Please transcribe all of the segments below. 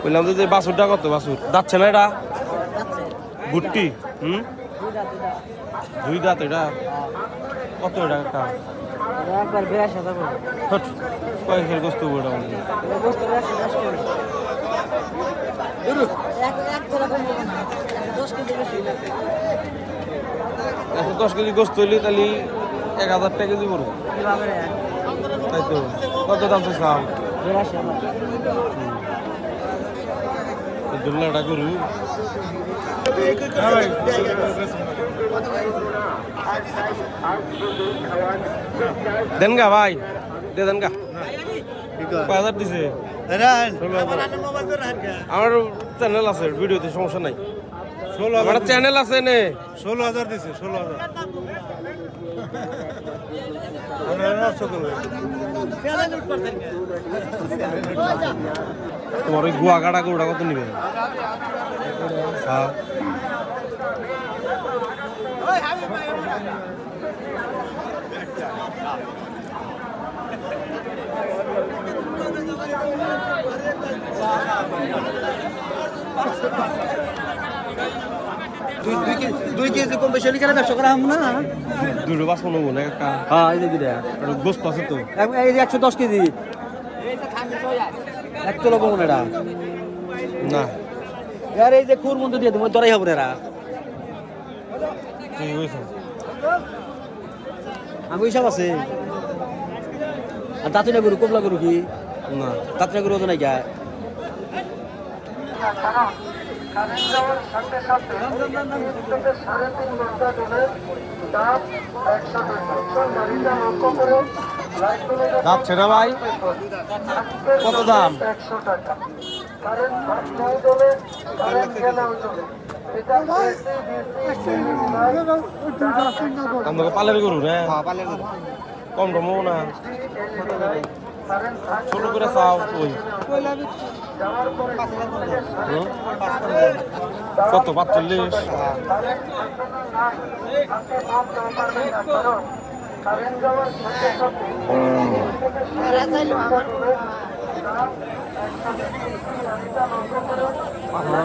বললাম যে বাছুরটা কত বাছুর যাচ্ছে না এটা গুট্টি দুই দাঁত এটা কত এটা একটা একবার 82,000 করে কয়েকের গোস্ত ওটা গোস্ত 110 করে এক তোলা কম দেবেন না 10 কেজি বেশি 110 কেজি গোস্ত হইলে তাহলে 1000 টাকা কেজি পড়বে তাই তো কত দাম চাইছ 82,000 দুল্লাটা গরু দেন গা ভাই দে দেন গা 5000 দিছে আমার চ্যানেল আছে ভিডিওতে সমস্যা নাই আমার চ্যানেল আছে নে 16,000 দিছে 16,000 তোমার ওই গুয়া কাটা গরুটা কত নিবে হ্যাঁ দুই কেজি কম বেশি হলে কেন ব্যবসা করা হবে না দুটো বাস মনে হয় একটা হ্যাঁ এই যে দুইটা গোস্ত আছে তো এই যে 110 কেজি এক তোলা কম এটা না আর এই যে খুর মন্দ দিয়ে তুমি দরাই হবে না ঠিক হয়েছে আমি হিসাব আছে আর দাঁতুনা গরু কবলা গরু কি না দাঁতুনা গরু ওজন নাই গা যাচ্ছে না ভাই কত দাম আমাকে পালের গরু রে কম কমও না ছোট করে চাও ওই কত 45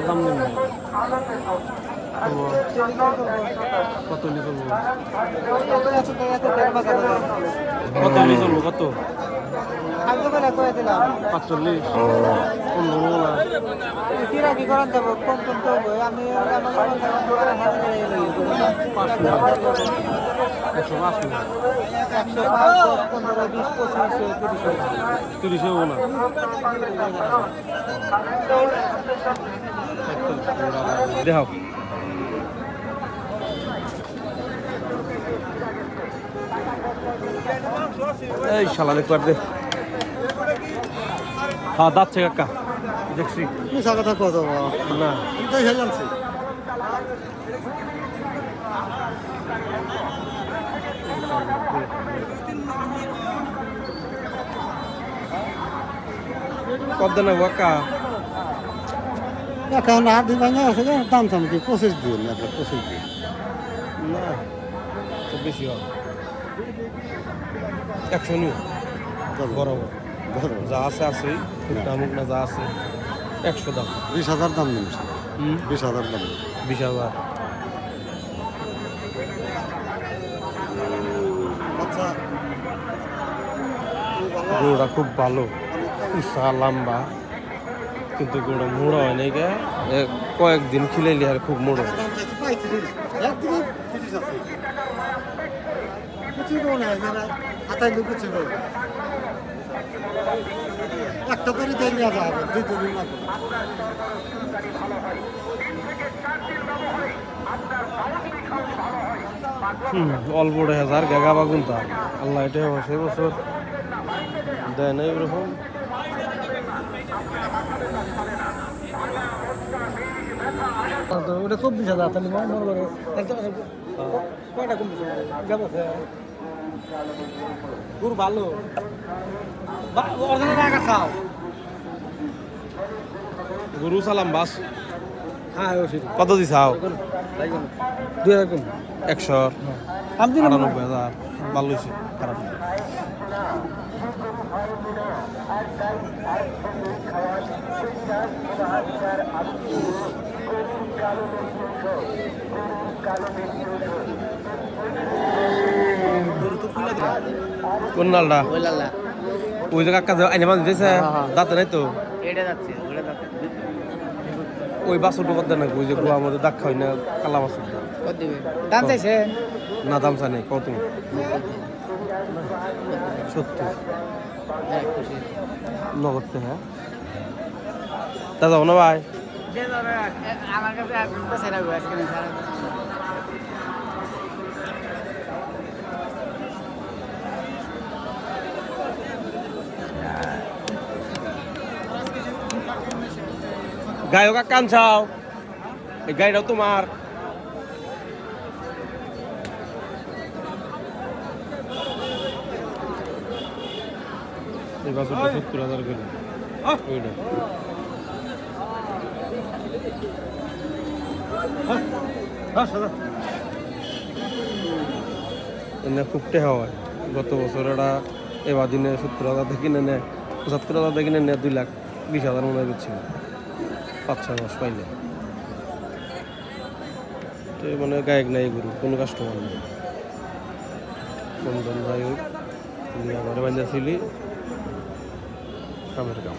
দাম নেই কত নিয়ে চলবো কত নিয়ে চলবো কত 45 কি করান দেবো কম কম তো আমি 30 হবো না দেখো এই শালা দেখতে পারবে হ্যাঁ যাচ্ছে কাকা দেখছি কথা কত না জানছি কত দেন কাকা এখন হাত ভাঙা আছে দাম চাম কি 25 দিন 25 দিন না তো বেশি হবে 100 নিও বরাবর যা আছে আছে মুখ না যা আছে 100 দাম 20,000 দাম নিন 20,000 দাম 20,000 আচ্ছা গরুটা খুব ভালো উষা লম্বা কিন্তু গরুটা মোড়া হয় নাই গে কয়েকদিন খিলাইলে আর খুব মোড়ো একটা করে দিয়ে নেওয়া যাবে 2 দিন লাগবে অল্প 1000 গাগা বাগুনতা আল্লাহ এটা বসে বছর দেয় না এরকম ওটা 24,000 তাহলে মনে করে কয়টা কম যাবো গরু ভালো অর্ধেক টাকা খাও গরু সালাম বাস হ্যাঁ কত দিছাও 2,000 কম 198,000 ভালো হয়েছে খারাপ না কোন লালটা ওই যে কাকা আইনে মাছ দিয়েছে দাঁতে নাই তো ওই বাসুর মধ্যে না ওই যে গোয়ার মধ্যে দাগ খাই না কালা বাসুর দাম চাইছে না দাম চা নেই কত সত্যি নগদতে হ্যাঁ তা যাবো না ভাই আমার কাছে গায়ক কান চাও এই গাড়িটাও তোমার এই বাসুরটা 70,000 করে ওইটা এনে খুব টেহা হয় গত বছর এটা এবার দিনে 70,000 থেকে কিনে নেয় 75,000 থেকে কিনে নেয় 2,20,000 মনে হয় বেচছিল 5-6 মাস পাইলে তো মানে গায়ক নাই গরু কোনো কাস্টমার নেই কম দাম যাই হোক ঘরে বান্ধা ছিলি কামের কাম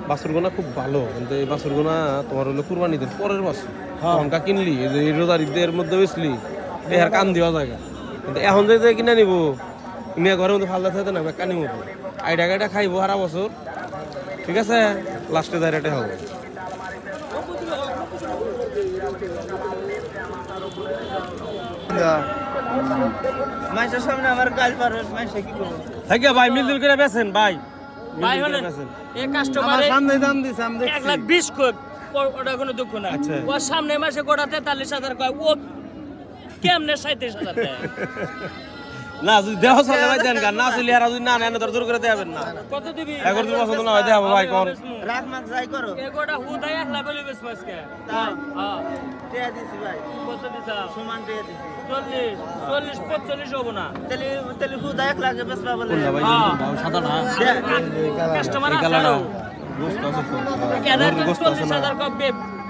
বাছুরগোনা খুব ভালো কিন্তু এই বাছুরগোনা তোমার হলো কুরবানিদের পরের বাছুর লঙ্কা কিনলি এই যে রোজার ঈদের মধ্যে বেচলি এই আর কান দেওয়া জায়গা কিন্তু এখন যে কিনে নিব মেয়ে ঘরের মধ্যে ফালদা থাকতে না কানি মতো আইডা গাইডা খাইবো সারা বছর ঠিক আছে লাস্টে দাঁড়াতে হবে মাইসের সামনে আমার কাজ পারবে মাইসে কি করব থাকে ভাই মিলজুল করে বেচেন ভাই ভাই হলেন এই কাস্টমারে সামনে দাম দিছে আমি দেখছি 1,20,000 কই ওটা কোনো দুঃখ না আচ্ছা। ও সামনে মাসে কোটা 43,000 কয় ও কেমনে 37,000 দেয় না যদি দেহ চলে ভাই দেন না চলি আর যদি না না তোর জোর করে দেবেন না কত দিবি এখন তুমি পছন্দ না হয় দেখাবো ভাই কোন রাত মাছ যাই করো এগোটা হুদাই 1,00,000 বলে বেশ মাসকে হ্যাঁ টিয়া দিছি ভাই কত দিছা সমান টিয়া দিছি 40 45 হবে না তেলি তেলি হুদা 1 লাখ বেচবা বলে কোনটা ভাই হ্যাঁ। সাদাটা কাস্টমার এই আছে কালারটা আরো। গোস্ত আছে তো এরা গরুর গোস্ত আছে না 40,000 কবে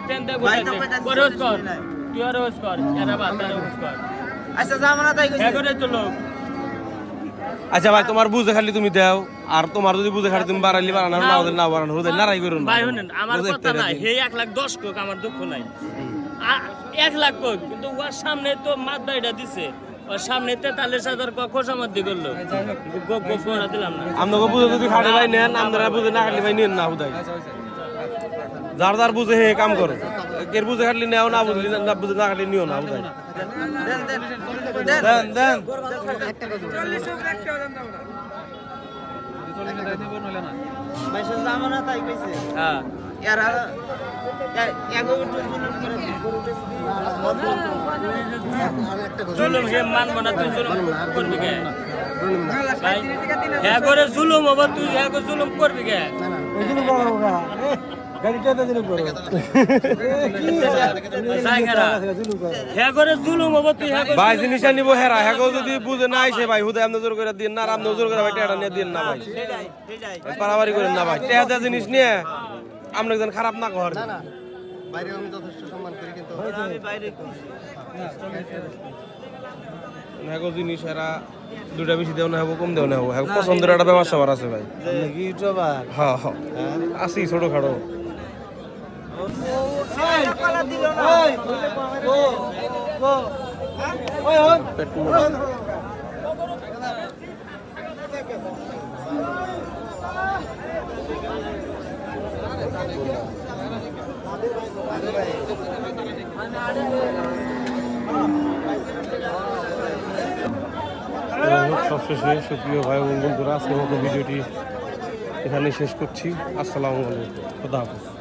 টেন দে ভাই তো গোটা 45 করস কর তুই আর রোজ কর এরা বাদ রোজ কর আচ্ছা জামানা তাই কইছে এগোরে তো লোক আচ্ছা ভাই তোমার বুঝে খালি তুমি দাও আর তোমার যদি বুঝে খালি তুমি বাড়াইলি বাড়ানো না ওদের না বাড়ানো ওদের নারাই করুন ভাই শুনেন আমার কথা না হে 1,10,000 কোক আমার দুঃখ নাই 1,00,000 কোক কিন্তু ওর সামনে তো মাত বাইটা দিছে ওর সামনে 43,000 কোক খোসামত দি করলো গোড়া দিলাম না আপনাকে বুঝে যদি খালি ভাই নেন আপনারা বুঝে না খালি ভাই নেন না হুদাই যার যার বুঝে হে কাম করো কের বুঝে খালি নেও না বুঝলি না বুঝে না খালি নিও না হুদাই দেন দেন দেন দেন মাইসের জামানা তাই কইছে হ্যাঁ এরা এগো উঠে জুলুম করে জুলুম হে মানব না তুই জুলুম করবি কে ভাই হ্যাঁ করে জুলুম হবে তুই হ্যাঁ করে জুলুম করবি কে হ্যাঁ করে জুলুম হবে তুই হ্যাঁ করে ভাই জিনিস নিব হেরা হেগো যদি বুঝে না আইছে ভাই হুদাই আপনি জোর করে দিন না আর আপনি জোর করে ভাই টেটা নিয়ে দিন না ভাই সেটাই সেটাই পারাবারি করেন না ভাই টেটা জিনিস নিয়ে আপনি যেন খারাপ না করেন বাইরে আমি যথেষ্ট সম্মান করি কিন্তু আমি বাইরে কইছি হেগো জিনিস এরা দুটা বেশি দেও না হবো কম দেও না হবো হেগো পছন্দের একটা ব্যবসা সবার আছে ভাই কি ইউটিউবার হ্যাঁ হ্যাঁ আসি ছোট খাড়ো পালা দিল না পেট মোটা। সবশেষে সুপ্রিয় ভাই ও বন্ধুরা আজকের মতো ভিডিওটি এখানে শেষ করছি। আসসালামু আলাইকুম, খোদা হাফেজ।